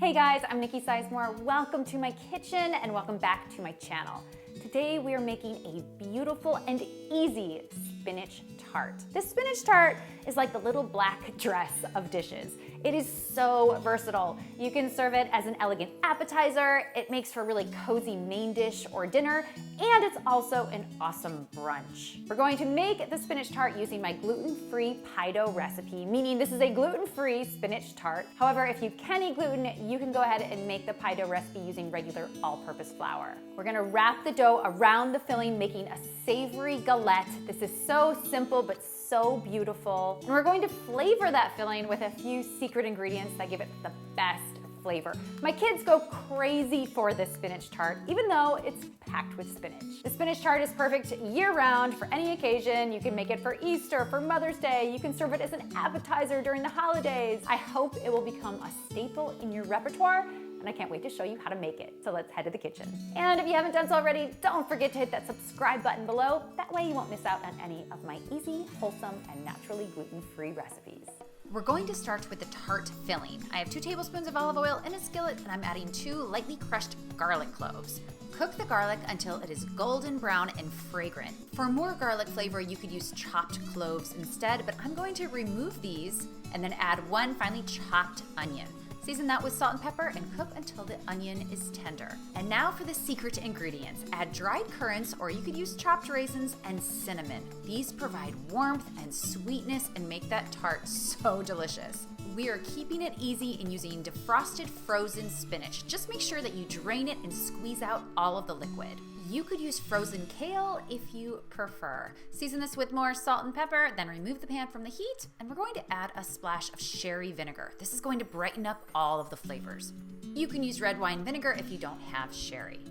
Hey guys, I'm Nikki Sizemore. Welcome to my kitchen and welcome back to my channel. Today we are making a beautiful and easy spinach tart. This spinach tart is like the little black dress of dishes. It is so versatile. You can serve it as an elegant appetizer, it makes for a really cozy main dish or dinner, and it's also an awesome brunch. We're going to make the spinach tart using my gluten-free pie dough recipe, meaning this is a gluten-free spinach tart. However, if you can eat gluten, you can go ahead and make the pie dough recipe using regular all-purpose flour. We're gonna wrap the dough around the filling, making a savory galette. This is so simple, but so beautiful. And we're going to flavor that filling with a few secret ingredients that give it the best flavor. My kids go crazy for this spinach tart, even though it's packed with spinach. The spinach tart is perfect year-round for any occasion. You can make it for Easter, for Mother's Day. You can serve it as an appetizer during the holidays. I hope it will become a staple in your repertoire, and I can't wait to show you how to make it. So let's head to the kitchen. And if you haven't done so already, don't forget to hit that subscribe button below. That way you won't miss out on any of my easy, wholesome, and naturally gluten-free recipes. We're going to start with the tart filling. I have 2 tablespoons of olive oil in a skillet, and I'm adding 2 lightly crushed garlic cloves. Cook the garlic until it is golden brown and fragrant. For more garlic flavor, you could use chopped cloves instead, but I'm going to remove these and then add 1 finely chopped onion. Season that with salt and pepper and cook until the onion is tender. And now for the secret ingredients. Add dried currants, or you could use chopped raisins, and cinnamon. These provide warmth and sweetness and make that tart so delicious. We are keeping it easy and using defrosted frozen spinach. Just make sure that you drain it and squeeze out all of the liquid. You could use frozen kale if you prefer. Season this with more salt and pepper, then remove the pan from the heat, and we're going to add a splash of sherry vinegar. This is going to brighten up all of the flavors. You can use red wine vinegar if you don't have sherry.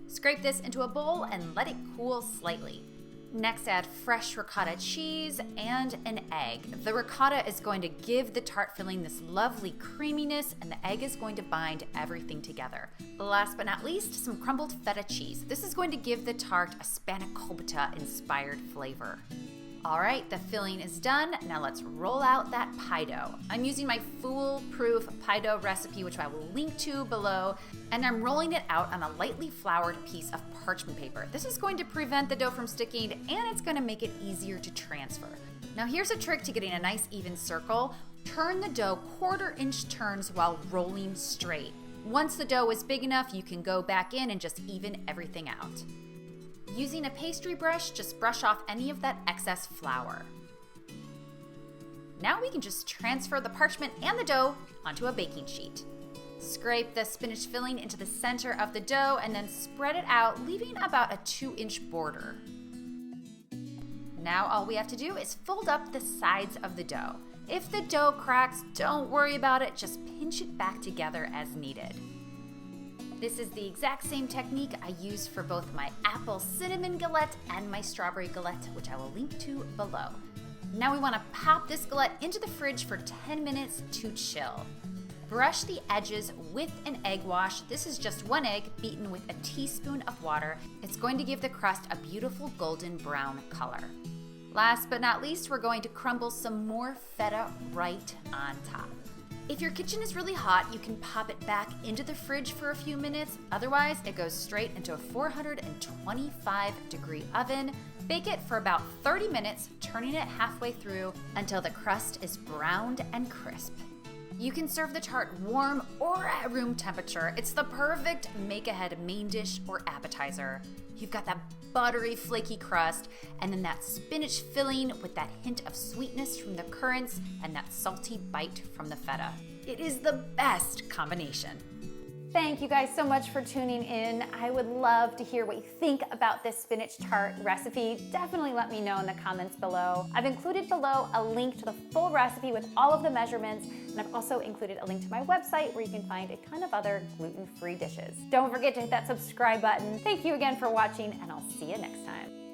Scrape this into a bowl and let it cool slightly. Next, add fresh ricotta cheese and an egg. The ricotta is going to give the tart filling this lovely creaminess, and the egg is going to bind everything together. Last but not least, some crumbled feta cheese. This is going to give the tart a spanakopita-inspired flavor. All right, the filling is done. Now let's roll out that pie dough. I'm using my foolproof pie dough recipe, which I will link to below, and I'm rolling it out on a lightly floured piece of parchment paper. This is going to prevent the dough from sticking, and it's going to make it easier to transfer. Now here's a trick to getting a nice even circle. Turn the dough 1/4 inch turns while rolling straight. Once the dough is big enough, you can go back in and just even everything out. Using a pastry brush, just brush off any of that excess flour. Now we can just transfer the parchment and the dough onto a baking sheet. Scrape the spinach filling into the center of the dough and then spread it out, leaving about a 2-inch border. Now all we have to do is fold up the sides of the dough. If the dough cracks, don't worry about it, just pinch it back together as needed. This is the exact same technique I use for both my apple cinnamon galette and my strawberry galette, which I will link to below. Now we want to pop this galette into the fridge for 10 minutes to chill. Brush the edges with an egg wash. This is just 1 egg beaten with a teaspoon of water. It's going to give the crust a beautiful golden brown color. Last but not least, we're going to crumble some more feta right on top. If your kitchen is really hot, you can pop it back into the fridge for a few minutes. Otherwise, it goes straight into a 425-degree oven. Bake it for about 30 minutes, turning it halfway through until the crust is browned and crisp. You can serve the tart warm or at room temperature. It's the perfect make-ahead main dish or appetizer. You've got that buttery, flaky crust, and then that spinach filling with that hint of sweetness from the currants and that salty bite from the feta. It is the best combination. Thank you guys so much for tuning in. I would love to hear what you think about this spinach tart recipe. Definitely let me know in the comments below. I've included below a link to the full recipe with all of the measurements, and I've also included a link to my website where you can find a ton of other gluten-free dishes. Don't forget to hit that subscribe button. Thank you again for watching, and I'll see you next time.